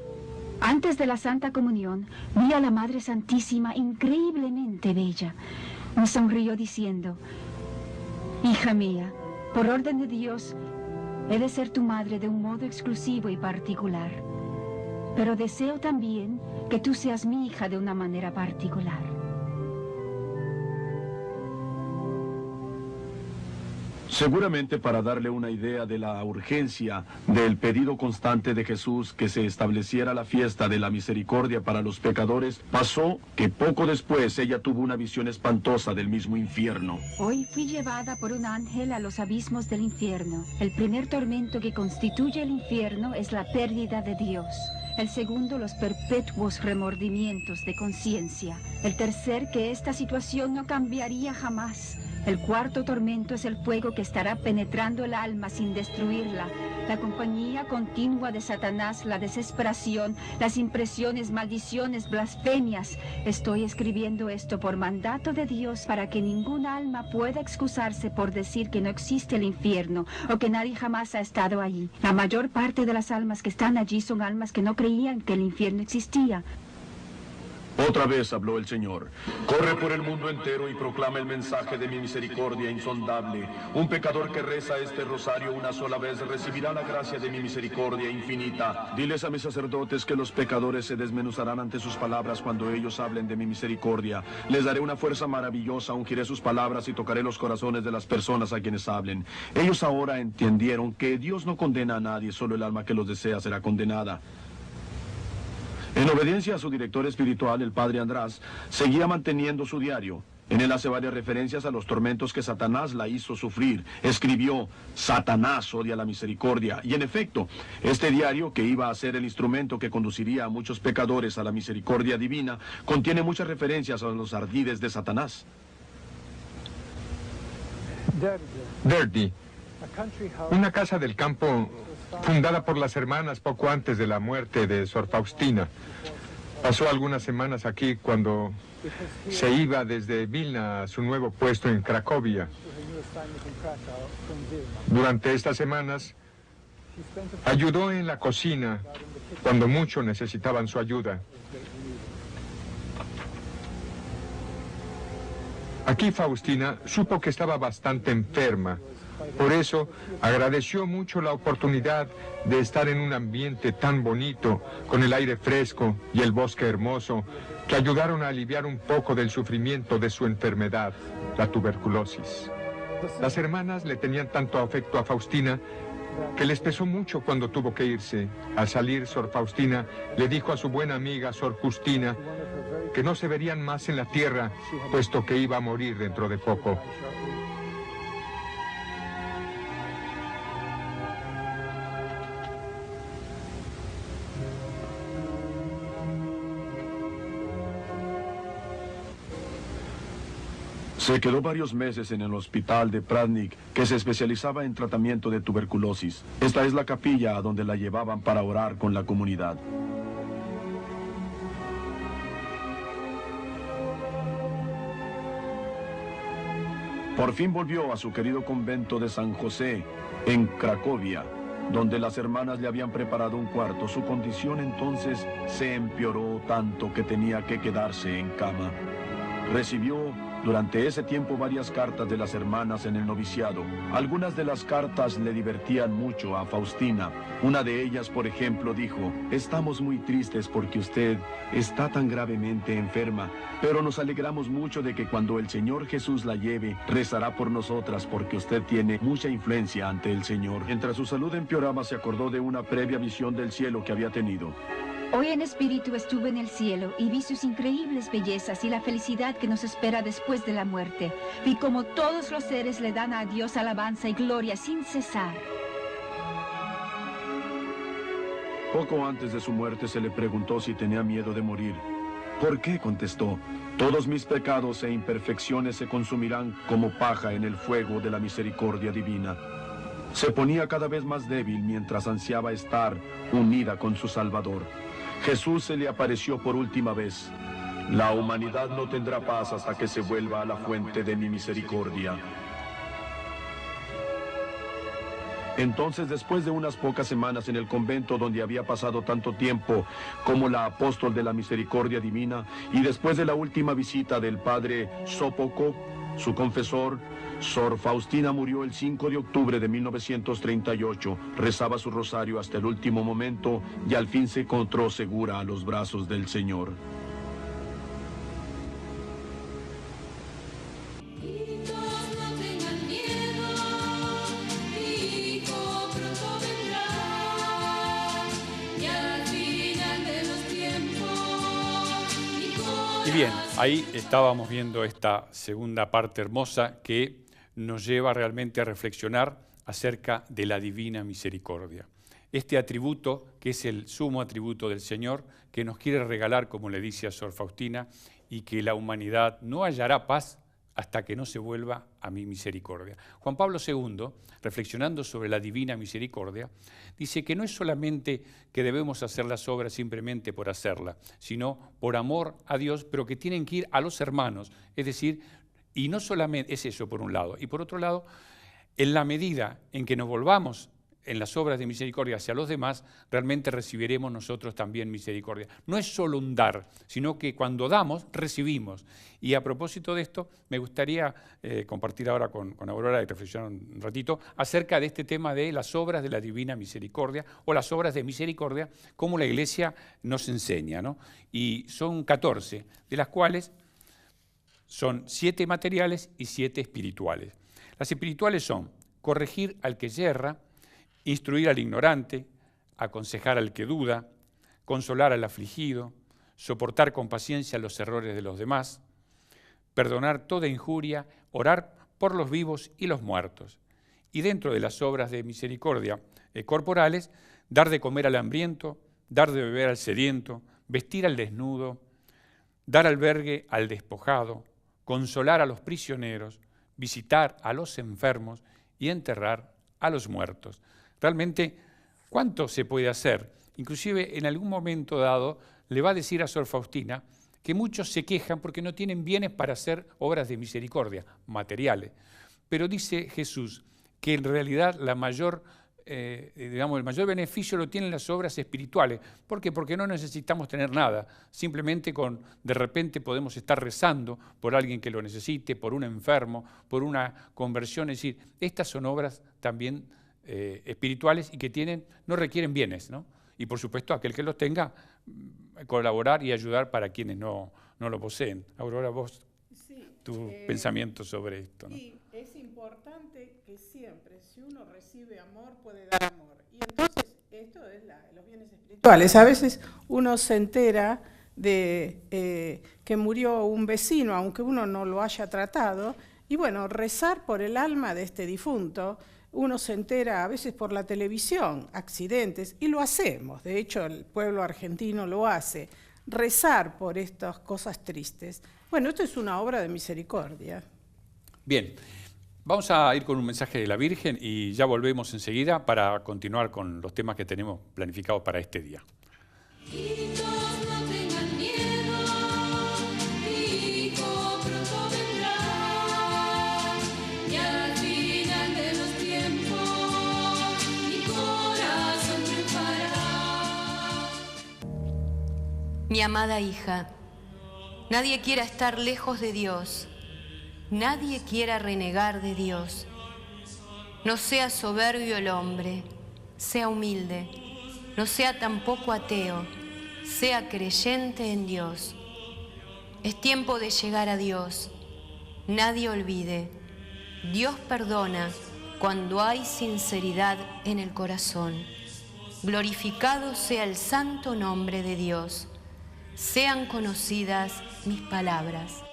Antes de la Santa Comunión, vi a la Madre Santísima increíblemente bella. Me sonrió diciendo: Hija mía, por orden de Dios, he de ser tu madre de un modo exclusivo y particular. Pero deseo también que tú seas mi hija de una manera particular. Seguramente para darle una idea de la urgencia del pedido constante de Jesús que se estableciera la fiesta de la misericordia para los pecadores, pasó que poco después ella tuvo una visión espantosa del mismo infierno. Hoy fui llevada por un ángel a los abismos del infierno. El primer tormento que constituye el infierno es la pérdida de Dios. El segundo, los perpetuos remordimientos de conciencia. El tercer, que esta situación no cambiaría jamás. El cuarto tormento es el fuego que estará penetrando el alma sin destruirla. La compañía continua de Satanás, la desesperación, las impresiones, maldiciones, blasfemias. Estoy escribiendo esto por mandato de Dios para que ningún alma pueda excusarse por decir que no existe el infierno o que nadie jamás ha estado allí. La mayor parte de las almas que están allí son almas que no creían que el infierno existía. Otra vez habló el Señor: corre por el mundo entero y proclama el mensaje de mi misericordia insondable. Un pecador que reza este rosario una sola vez recibirá la gracia de mi misericordia infinita. Diles a mis sacerdotes que los pecadores se desmenuzarán ante sus palabras cuando ellos hablen de mi misericordia. Les daré una fuerza maravillosa, ungiré sus palabras y tocaré los corazones de las personas a quienes hablen. Ellos ahora entendieron que Dios no condena a nadie, solo el alma que los desea será condenada. En obediencia a su director espiritual, el padre András, seguía manteniendo su diario. En él hace varias referencias a los tormentos que Satanás la hizo sufrir. Escribió: Satanás odia la misericordia. Y en efecto, este diario, que iba a ser el instrumento que conduciría a muchos pecadores a la misericordia divina, contiene muchas referencias a los ardides de Satanás. Derby, una casa del campo fundada por las hermanas poco antes de la muerte de Sor Faustina. Pasó algunas semanas aquí cuando se iba desde Vilna a su nuevo puesto en Cracovia. Durante estas semanas ayudó en la cocina cuando mucho necesitaban su ayuda. Aquí Faustina supo que estaba bastante enferma. Por eso agradeció mucho la oportunidad de estar en un ambiente tan bonito, con el aire fresco y el bosque hermoso, que ayudaron a aliviar un poco del sufrimiento de su enfermedad, la tuberculosis. Las hermanas le tenían tanto afecto a Faustina que les pesó mucho cuando tuvo que irse. Al salir, Sor Faustina le dijo a su buena amiga Sor Justina que no se verían más en la tierra, puesto que iba a morir dentro de poco. Se quedó varios meses en el hospital de Pratnik, que se especializaba en tratamiento de tuberculosis. Esta es la capilla a donde la llevaban para orar con la comunidad. Por fin volvió a su querido convento de San José, en Cracovia, donde las hermanas le habían preparado un cuarto. Su condición entonces se empeoró tanto que tenía que quedarse en cama. Recibió durante ese tiempo varias cartas de las hermanas en el noviciado. Algunas de las cartas le divertían mucho a Faustina. Una de ellas, por ejemplo, dijo: estamos muy tristes porque usted está tan gravemente enferma, pero nos alegramos mucho de que cuando el Señor Jesús la lleve, rezará por nosotras porque usted tiene mucha influencia ante el Señor. Mientras su salud empeoraba, se acordó de una previa visión del cielo que había tenido. Hoy en espíritu estuve en el cielo y vi sus increíbles bellezas y la felicidad que nos espera después de la muerte. Vi cómo todos los seres le dan a Dios alabanza y gloria sin cesar. Poco antes de su muerte se le preguntó si tenía miedo de morir. ¿Por qué?, contestó. Todos mis pecados e imperfecciones se consumirán como paja en el fuego de la misericordia divina. Se ponía cada vez más débil mientras ansiaba estar unida con su Salvador. Jesús se le apareció por última vez. La humanidad no tendrá paz hasta que se vuelva a la fuente de mi misericordia. Entonces, después de unas pocas semanas en el convento donde había pasado tanto tiempo como la apóstol de la misericordia divina, y después de la última visita del padre Sopocko, su confesor, Sor Faustina murió el 5 de octubre de 1938. Rezaba su rosario hasta el último momento y al fin se encontró segura a los brazos del Señor. Y bien, ahí estábamos viendo esta segunda parte hermosa que nos lleva realmente a reflexionar acerca de la divina misericordia. Este atributo, que es el sumo atributo del Señor, que nos quiere regalar, como le dice a Sor Faustina, y que la humanidad no hallará paz hasta que no se vuelva a mi misericordia. Juan Pablo II, reflexionando sobre la divina misericordia, dice que no es solamente que debemos hacer las obras simplemente por hacerlas, sino por amor a Dios, pero que tienen que ir a los hermanos, es decir, y no solamente es eso por un lado, y por otro lado, en la medida en que nos volvamos en las obras de misericordia hacia los demás, realmente recibiremos nosotros también misericordia. No es solo un dar, sino que cuando damos, recibimos. Y a propósito de esto, me gustaría compartir ahora con Aurora y reflexionar un ratito acerca de este tema de las obras de la divina misericordia o las obras de misericordia, como la Iglesia nos enseña, ¿no? Y son 14, de las cuales son 7 materiales y 7 espirituales. Las espirituales son corregir al que yerra, instruir al ignorante, aconsejar al que duda, consolar al afligido, soportar con paciencia los errores de los demás, perdonar toda injuria, orar por los vivos y los muertos. Y dentro de las obras de misericordia corporales, dar de comer al hambriento, dar de beber al sediento, vestir al desnudo, dar albergue al despojado, consolar a los prisioneros, visitar a los enfermos y enterrar a los muertos. Realmente, ¿cuánto se puede hacer? Inclusive, en algún momento dado, le va a decir a Sor Faustina que muchos se quejan porque no tienen bienes para hacer obras de misericordia, materiales. Pero dice Jesús que en realidad el mayor beneficio lo tienen las obras espirituales. ¿Por qué? Porque no necesitamos tener nada. Simplemente de repente podemos estar rezando por alguien que lo necesite, por un enfermo, por una conversión. Es decir, estas son obras también espirituales y que no requieren bienes, ¿no? Y por supuesto aquel que los tenga, colaborar y ayudar para quienes no lo poseen. Aurora, vos, tu pensamiento sobre esto, ¿no? Y es importante que siempre, si uno recibe amor, puede dar amor. Y entonces, esto es los bienes espirituales. A veces uno se entera de que murió un vecino, aunque uno no lo haya tratado, y bueno, rezar por el alma de este difunto. Uno se entera a veces por la televisión, accidentes, y lo hacemos. De hecho, el pueblo argentino lo hace. Rezar por estas cosas tristes. Bueno, esto es una obra de misericordia. Bien, vamos a ir con un mensaje de la Virgen y ya volvemos enseguida para continuar con los temas que tenemos planificados para este día. Mi amada hija, nadie quiera estar lejos de Dios, nadie quiera renegar de Dios. No sea soberbio el hombre, sea humilde, no sea tampoco ateo, sea creyente en Dios. Es tiempo de llegar a Dios, nadie olvide. Dios perdona cuando hay sinceridad en el corazón. Glorificado sea el santo nombre de Dios. Sean conocidas mis palabras.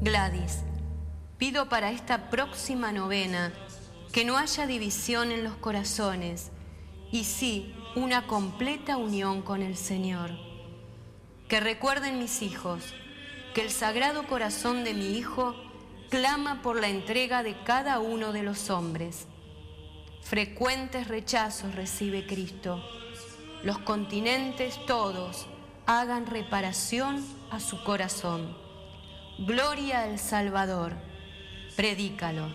Gladys, pido para esta próxima novena que no haya división en los corazones y sí una completa unión con el Señor. Que recuerden mis hijos que el Sagrado Corazón de mi Hijo clama por la entrega de cada uno de los hombres. Frecuentes rechazos recibe Cristo. Los continentes todos hagan reparación a su corazón. Gloria al Salvador. Predícalo.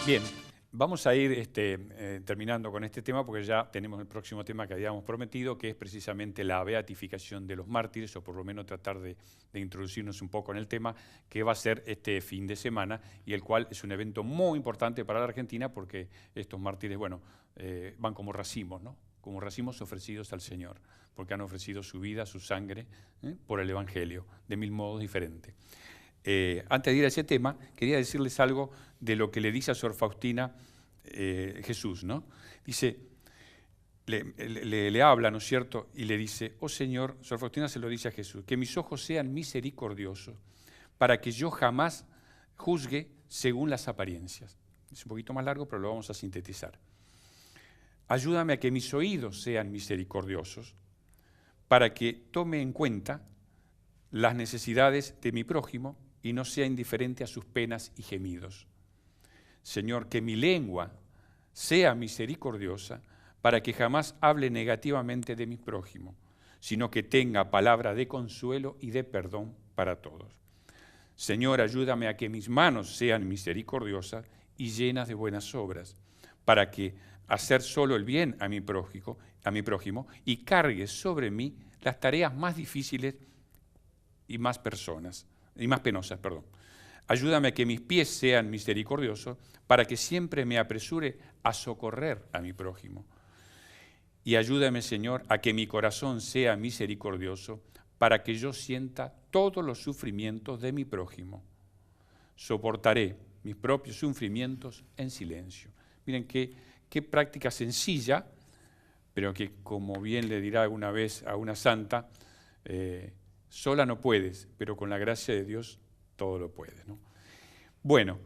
Bien, vamos a ir terminando con este tema porque ya tenemos el próximo tema que habíamos prometido, que es precisamente la beatificación de los mártires, o por lo menos tratar de introducirnos un poco en el tema, que va a ser este fin de semana, y el cual es un evento muy importante para la Argentina porque estos mártires, bueno, van como racimos, ¿no? Como racimos ofrecidos al Señor, porque han ofrecido su vida, su sangre, por el Evangelio, de 1000 modos diferentes. Antes de ir a ese tema, quería decirles algo de lo que le dice a Sor Faustina Jesús, ¿no? Dice, le habla, ¿no es cierto? Y le dice, oh Señor, Sor Faustina se lo dice a Jesús, que mis ojos sean misericordiosos para que yo jamás juzgue según las apariencias. Es un poquito más largo, pero lo vamos a sintetizar. Ayúdame a que mis oídos sean misericordiosos para que tome en cuenta las necesidades de mi prójimo y no sea indiferente a sus penas y gemidos. Señor, que mi lengua sea misericordiosa para que jamás hable negativamente de mi prójimo, sino que tenga palabra de consuelo y de perdón para todos. Señor, ayúdame a que mis manos sean misericordiosas y llenas de buenas obras, para que hacer solo el bien a mi prójimo y cargue sobre mí las tareas más difíciles y más penosas. Ayúdame a que mis pies sean misericordiosos para que siempre me apresure a socorrer a mi prójimo. Y ayúdame, Señor, a que mi corazón sea misericordioso para que yo sienta todos los sufrimientos de mi prójimo. Soportaré mis propios sufrimientos en silencio. Miren qué práctica sencilla, pero que, como bien le dirá alguna vez a una santa, sola no puedes, pero con la gracia de Dios todo lo puedes, ¿no? Bueno,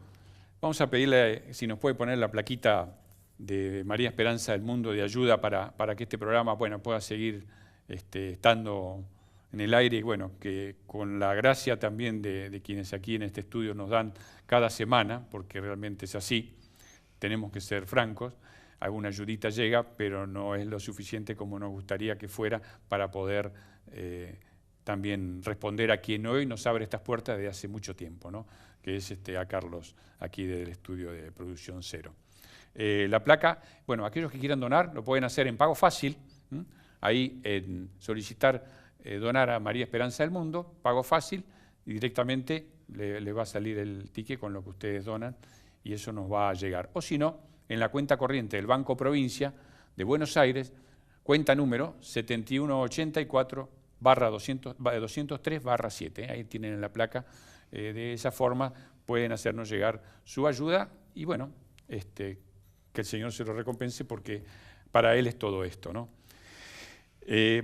vamos a pedirle si nos puede poner la plaquita de María Esperanza del Mundo de ayuda para que este programa pueda seguir estando en el aire y bueno, que con la gracia también de quienes aquí en este estudio nos dan cada semana, porque realmente es así, tenemos que ser francos, alguna ayudita llega, pero no es lo suficiente como nos gustaría que fuera para poder también responder a quien hoy nos abre estas puertas desde hace mucho tiempo, ¿no? Que es a Carlos, aquí del estudio de Producción Cero. La placa, bueno, aquellos que quieran donar lo pueden hacer en pago fácil, ahí en solicitar donar a María Esperanza del Mundo, pago fácil, y directamente le va a salir el ticket con lo que ustedes donan y eso nos va a llegar. O si no, en la cuenta corriente del Banco Provincia de Buenos Aires, cuenta número 7184/203/7, ahí tienen en la placa, de esa forma pueden hacernos llegar su ayuda y bueno, que el Señor se lo recompense porque para Él es todo esto, ¿no?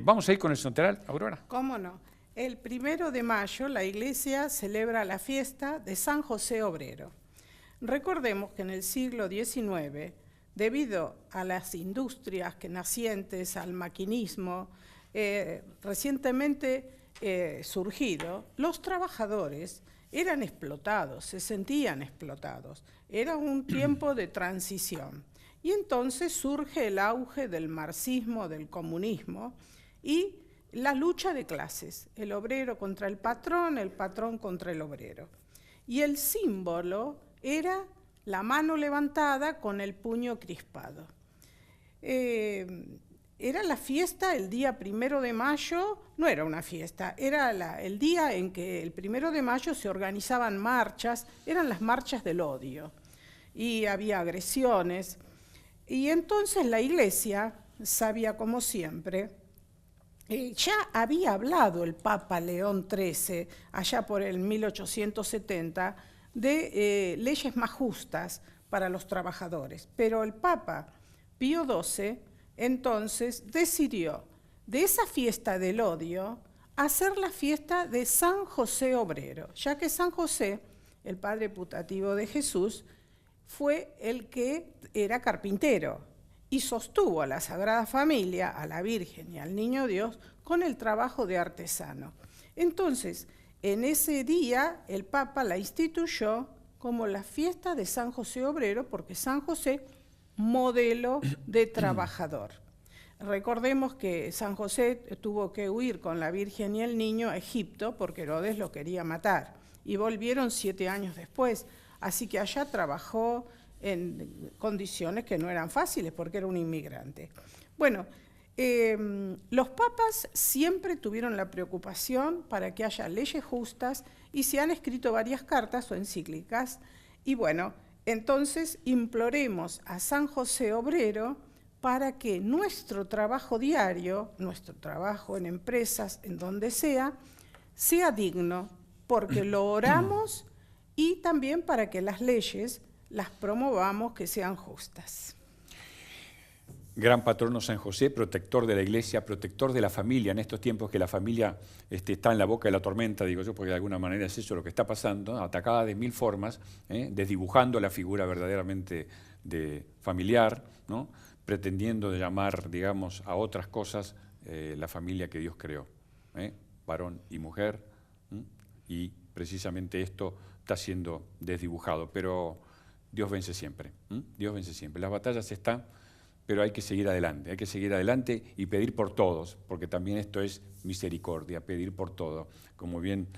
¿Vamos a ir con el santoral, Aurora? ¿Cómo no? El 1 de mayo la Iglesia celebra la fiesta de San José Obrero. Recordemos que en el siglo XIX, debido a las industrias nacientes, al maquinismo, recientemente surgido, los trabajadores eran explotados, se sentían explotados. Era un tiempo de transición. Y entonces surge el auge del marxismo, del comunismo y la lucha de clases, el obrero contra el patrón contra el obrero. Y el símbolo era la mano levantada con el puño crispado. Era la fiesta el día 1 de mayo, no era una fiesta, era el día en que el 1 de mayo se organizaban marchas, eran las marchas del odio, y había agresiones. Y entonces la Iglesia, sabia como siempre, ya había hablado el Papa León XIII, allá por el 1870, de leyes más justas para los trabajadores. Pero el Papa Pío XII entonces decidió de esa fiesta del odio hacer la fiesta de San José Obrero, ya que San José, el padre putativo de Jesús, fue el que era carpintero y sostuvo a la Sagrada Familia, a la Virgen y al Niño Dios con el trabajo de artesano. Entonces, en ese día el Papa la instituyó como la fiesta de San José Obrero, porque San José, modelo de trabajador. Recordemos que San José tuvo que huir con la Virgen y el Niño a Egipto porque Herodes lo quería matar y volvieron 7 años después. Así que allá trabajó en condiciones que no eran fáciles porque era un inmigrante. Bueno, los papas siempre tuvieron la preocupación para que haya leyes justas y se han escrito varias cartas o encíclicas. Y bueno, entonces imploremos a San José Obrero para que nuestro trabajo diario, nuestro trabajo en empresas, en donde sea digno, porque lo oramos y también para que las leyes las promovamos que sean justas. Gran patrono San José, protector de la iglesia, protector de la familia, en estos tiempos que la familia está en la boca de la tormenta, digo yo, porque de alguna manera es eso lo que está pasando, atacada de mil formas, desdibujando la figura verdaderamente de familiar, ¿no? Pretendiendo llamar, digamos, a otras cosas la familia que Dios creó, varón y mujer, y precisamente esto está siendo desdibujado, pero Dios vence siempre, Dios vence siempre. Las batallas están, pero hay que seguir adelante y pedir por todos, porque también esto es misericordia, pedir por todo. Como bien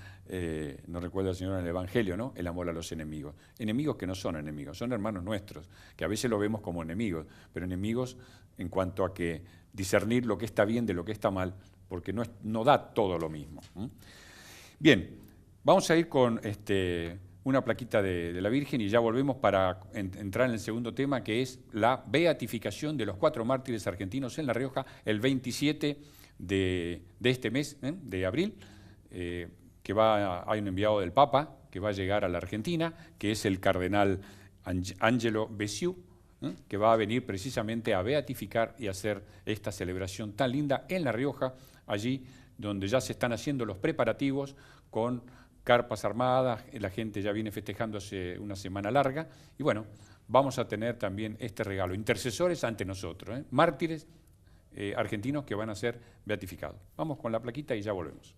nos recuerda el Señor en el Evangelio, ¿no? El amor a los enemigos. Enemigos que no son enemigos, son hermanos nuestros, que a veces lo vemos como enemigos, pero enemigos en cuanto a que discernir lo que está bien de lo que está mal, porque no da todo lo mismo. Bien, vamos a ir con una plaquita de la Virgen y ya volvemos para entrar en el segundo tema, que es la beatificación de los 4 mártires argentinos en La Rioja el 27 de este mes, de abril, que hay un enviado del Papa que va a llegar a la Argentina, que es el cardenal Angelo Bessiu, que va a venir precisamente a beatificar y hacer esta celebración tan linda en La Rioja, allí donde ya se están haciendo los preparativos con carpas armadas, la gente ya viene festejando hace una semana larga, y bueno, vamos a tener también este regalo, intercesores ante nosotros, mártires argentinos que van a ser beatificados. Vamos con la plaquita y ya volvemos.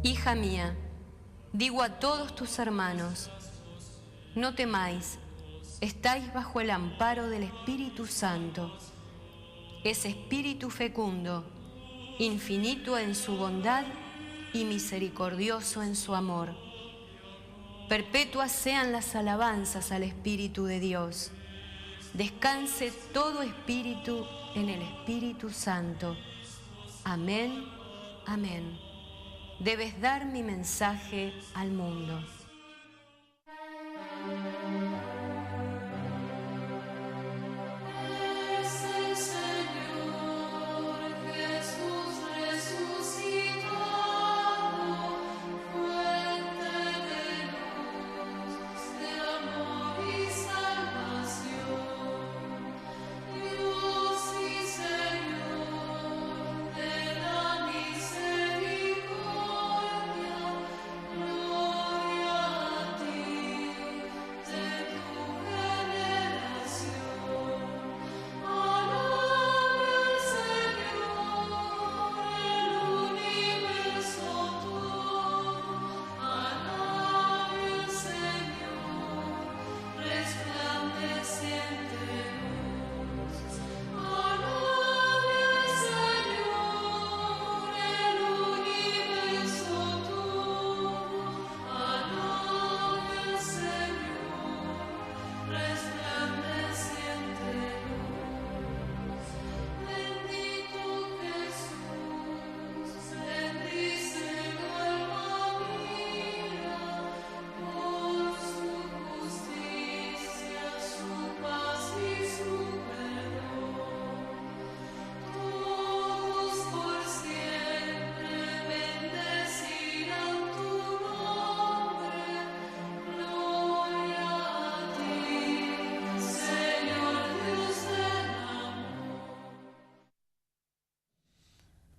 Hija mía, digo a todos tus hermanos, no temáis, estáis bajo el amparo del Espíritu Santo. Es Espíritu fecundo, infinito en su bondad y misericordioso en su amor. Perpetuas sean las alabanzas al Espíritu de Dios. Descanse todo espíritu en el Espíritu Santo. Amén, amén. Debes dar mi mensaje al mundo.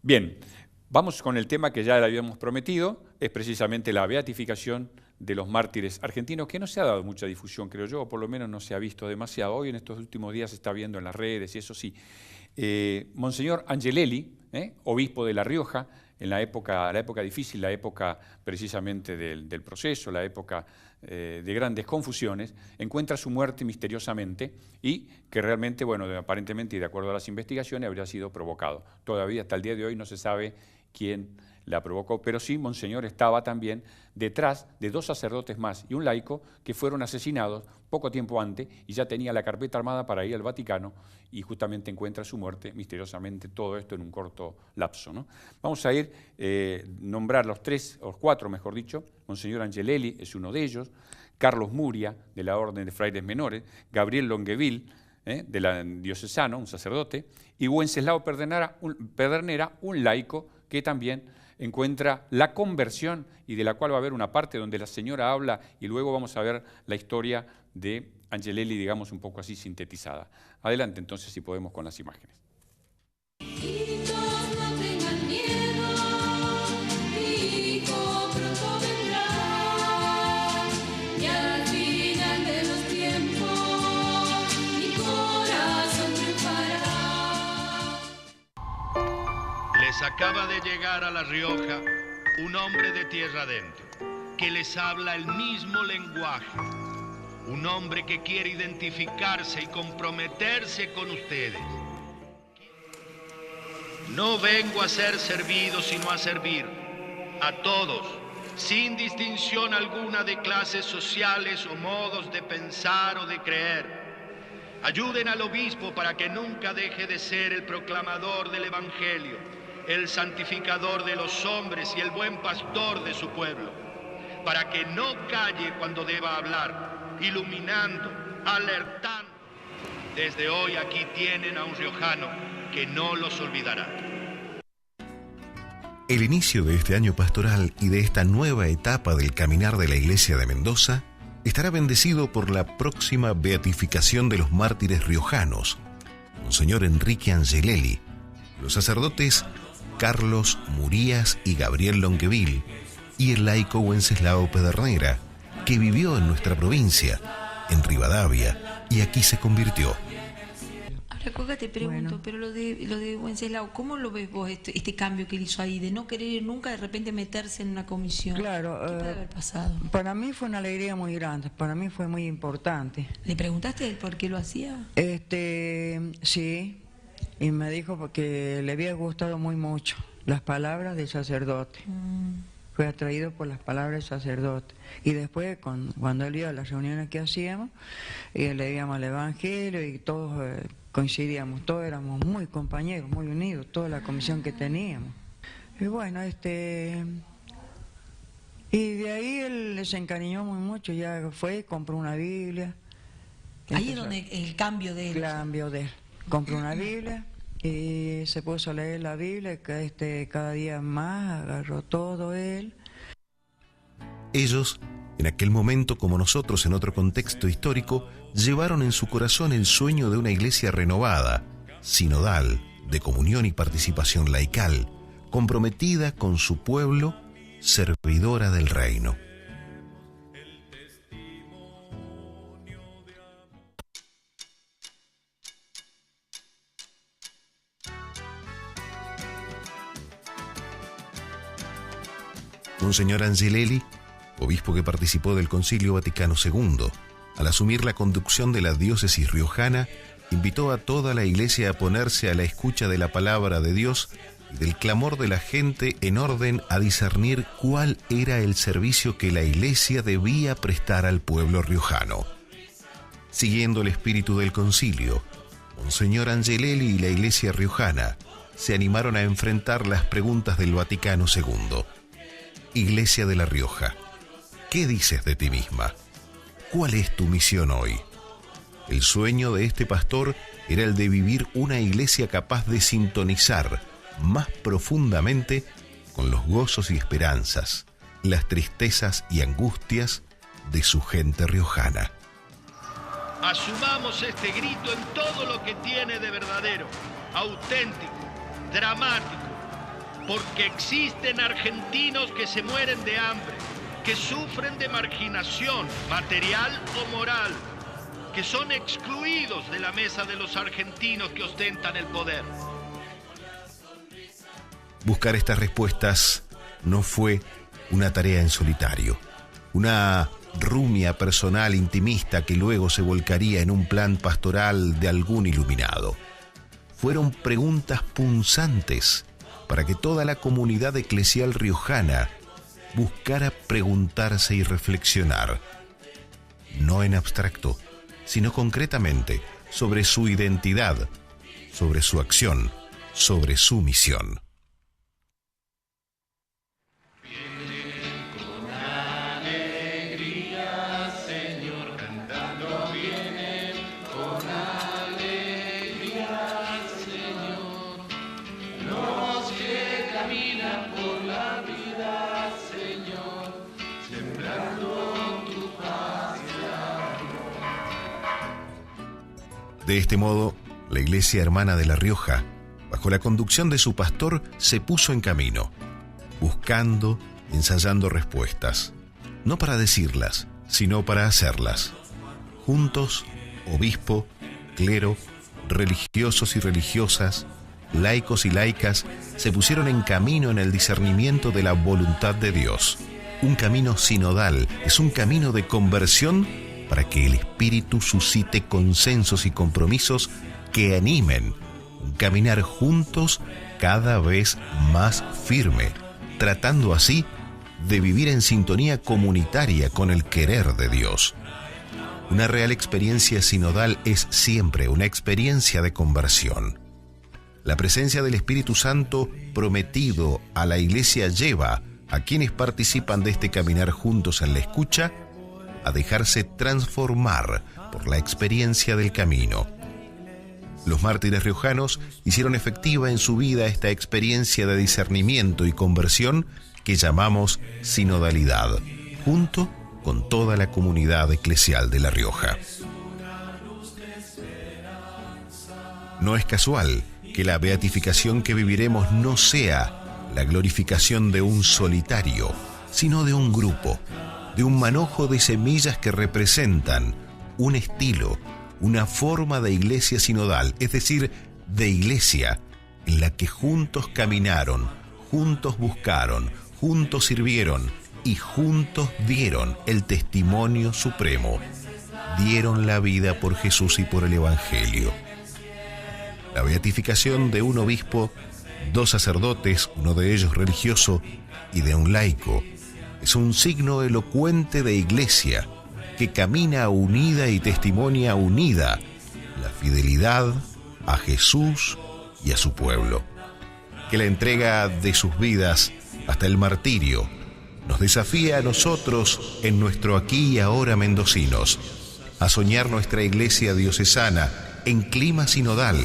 Bien, vamos con el tema que ya le habíamos prometido, es precisamente la beatificación de los mártires argentinos, que no se ha dado mucha difusión, creo yo, o por lo menos no se ha visto demasiado. Hoy en estos últimos días se está viendo en las redes y eso sí. Monseñor Angelelli, obispo de La Rioja, en la época difícil, la época precisamente del proceso, la época de grandes confusiones, encuentra su muerte misteriosamente y que realmente, bueno, aparentemente y de acuerdo a las investigaciones, habría sido provocado. Todavía hasta el día de hoy no se sabe quién la provocó, pero sí, Monseñor estaba también detrás de 2 sacerdotes más y un laico que fueron asesinados poco tiempo antes y ya tenía la carpeta armada para ir al Vaticano y justamente encuentra su muerte misteriosamente, todo esto en un corto lapso, ¿no? Vamos a ir nombrar los 4, mejor dicho. Monseñor Angelelli es uno de ellos, Carlos Muria, de la Orden de Frailes Menores, Gabriel Longueville, de la diocesano, un sacerdote, y Wenceslao Pedernera, un laico que también encuentra la conversión y de la cual va a haber una parte donde la señora habla y luego vamos a ver la historia de Angelelli, digamos, un poco así sintetizada. Adelante entonces, si podemos, con las imágenes. Les acaba de llegar a La Rioja un hombre de tierra adentro, que les habla el mismo lenguaje. Un hombre que quiere identificarse y comprometerse con ustedes. No vengo a ser servido, sino a servir a todos, sin distinción alguna de clases sociales o modos de pensar o de creer. Ayuden al obispo para que nunca deje de ser el proclamador del Evangelio, el santificador de los hombres y el buen pastor de su pueblo, para que no calle cuando deba hablar, iluminando, alertando. Desde hoy aquí tienen a un riojano que no los olvidará. El inicio de este año pastoral y de esta nueva etapa del caminar de la Iglesia de Mendoza estará bendecido por la próxima beatificación de los mártires riojanos, Monseñor Enrique Angelelli, los sacerdotes Carlos Murías y Gabriel Longueville, y el laico Wenceslao Pedernera, que vivió en nuestra provincia, en Rivadavia, y aquí se convirtió. Ahora, Coca, te pregunto, pero lo de Wenceslao, ¿cómo lo ves vos este cambio que él hizo ahí, de no querer nunca de repente meterse en una comisión? Claro, ¿Qué puede haber pasado? Para mí fue una alegría muy grande, para mí fue muy importante. ¿Le preguntaste por qué lo hacía? Sí, y me dijo porque le había gustado muy mucho las palabras del sacerdote. Fue atraído por las palabras del sacerdote. Y después, cuando él iba a las reuniones que hacíamos, leíamos el Evangelio y todos coincidíamos, todos éramos muy compañeros, muy unidos, toda la comisión que teníamos. Y bueno, y de ahí él se encariñó muy mucho, ya fue, compró una Biblia. Ahí es donde el cambio de él. El cambio de él. Compró una Biblia y se puso a leer la Biblia, cada día más agarró todo él. Ellos, en aquel momento como nosotros en otro contexto histórico, llevaron en su corazón el sueño de una iglesia renovada, sinodal, de comunión y participación laical, comprometida con su pueblo, servidora del reino. Monseñor Angelelli, obispo que participó del Concilio Vaticano II, al asumir la conducción de la diócesis riojana, invitó a toda la Iglesia a ponerse a la escucha de la palabra de Dios y del clamor de la gente en orden a discernir cuál era el servicio que la Iglesia debía prestar al pueblo riojano. Siguiendo el espíritu del concilio, Monseñor Angelelli y la Iglesia riojana se animaron a enfrentar las preguntas del Vaticano II. Iglesia de La Rioja, ¿qué dices de ti misma? ¿Cuál es tu misión hoy? El sueño de este pastor era el de vivir una iglesia capaz de sintonizar más profundamente con los gozos y esperanzas, las tristezas y angustias de su gente riojana. Asumamos este grito en todo lo que tiene de verdadero, auténtico, dramático, porque existen argentinos que se mueren de hambre, que sufren de marginación material o moral, que son excluidos de la mesa de los argentinos que ostentan el poder. Buscar estas respuestas no fue una tarea en solitario, una rumia personal intimista que luego se volcaría en un plan pastoral de algún iluminado. Fueron preguntas punzantes para que toda la comunidad eclesial riojana buscara preguntarse y reflexionar, no en abstracto, sino concretamente sobre su identidad, sobre su acción, sobre su misión. De este modo, la Iglesia Hermana de La Rioja, bajo la conducción de su pastor, se puso en camino, buscando, ensayando respuestas, no para decirlas, sino para hacerlas. Juntos, obispo, clero, religiosos y religiosas, laicos y laicas, se pusieron en camino en el discernimiento de la voluntad de Dios. Un camino sinodal es un camino de conversión para que el Espíritu suscite consensos y compromisos que animen un caminar juntos cada vez más firme, tratando así de vivir en sintonía comunitaria con el querer de Dios. Una real experiencia sinodal es siempre una experiencia de conversión. La presencia del Espíritu Santo prometido a la Iglesia lleva a quienes participan de este caminar juntos en la escucha a dejarse transformar por la experiencia del camino. Los mártires riojanos hicieron efectiva en su vida esta experiencia de discernimiento y conversión que llamamos sinodalidad, junto con toda la comunidad eclesial de La Rioja. No es casual que la beatificación que viviremos no sea la glorificación de un solitario, sino de un grupo, de un manojo de semillas que representan un estilo, una forma de iglesia sinodal, es decir, de iglesia en la que juntos caminaron, juntos buscaron, juntos sirvieron y juntos dieron el testimonio supremo, dieron la vida por Jesús y por el Evangelio. La beatificación de un obispo, 2 sacerdotes, uno de ellos religioso, y de un laico, es un signo elocuente de iglesia que camina unida y testimonia unida la fidelidad a Jesús y a su pueblo. Que la entrega de sus vidas hasta el martirio nos desafía a nosotros en nuestro aquí y ahora mendocinos a soñar nuestra iglesia diocesana en clima sinodal,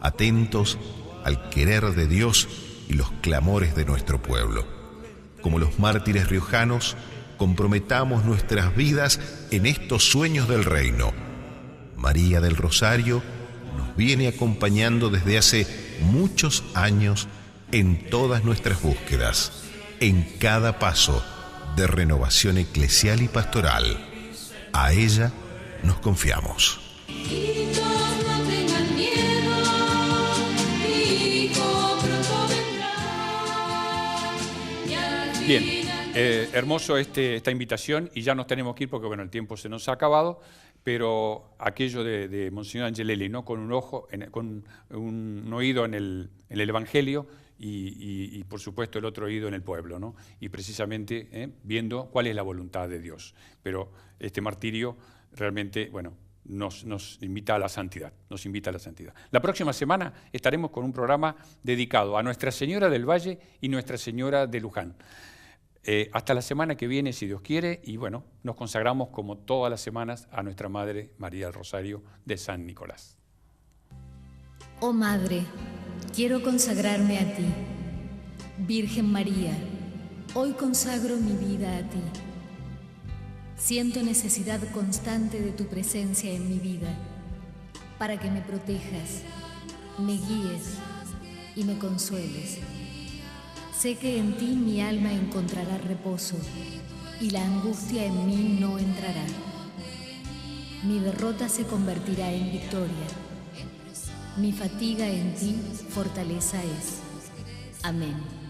atentos al querer de Dios y los clamores de nuestro pueblo. Como los mártires riojanos, comprometamos nuestras vidas en estos sueños del reino. María del Rosario nos viene acompañando desde hace muchos años en todas nuestras búsquedas, en cada paso de renovación eclesial y pastoral. A ella nos confiamos. Bien, hermoso esta invitación y ya nos tenemos que ir porque bueno, el tiempo se nos ha acabado, pero aquello de Monseñor Angelelli, ¿no? Con un ojo, con un oído en el Evangelio y por supuesto el otro oído en el pueblo, ¿no? Y precisamente viendo cuál es la voluntad de Dios. Pero este martirio realmente, bueno, nos invita a la santidad, nos invita a la santidad. La próxima semana estaremos con un programa dedicado a Nuestra Señora del Valle y Nuestra Señora de Luján. Hasta la semana que viene, si Dios quiere, y bueno, nos consagramos como todas las semanas a nuestra Madre María del Rosario de San Nicolás. Oh Madre, quiero consagrarme a ti. Virgen María, hoy consagro mi vida a ti. Siento necesidad constante de tu presencia en mi vida, para que me protejas, me guíes y me consueles. Sé que en ti mi alma encontrará reposo y la angustia en mí no entrará. Mi derrota se convertirá en victoria. Mi fatiga en ti fortaleza es. Amén.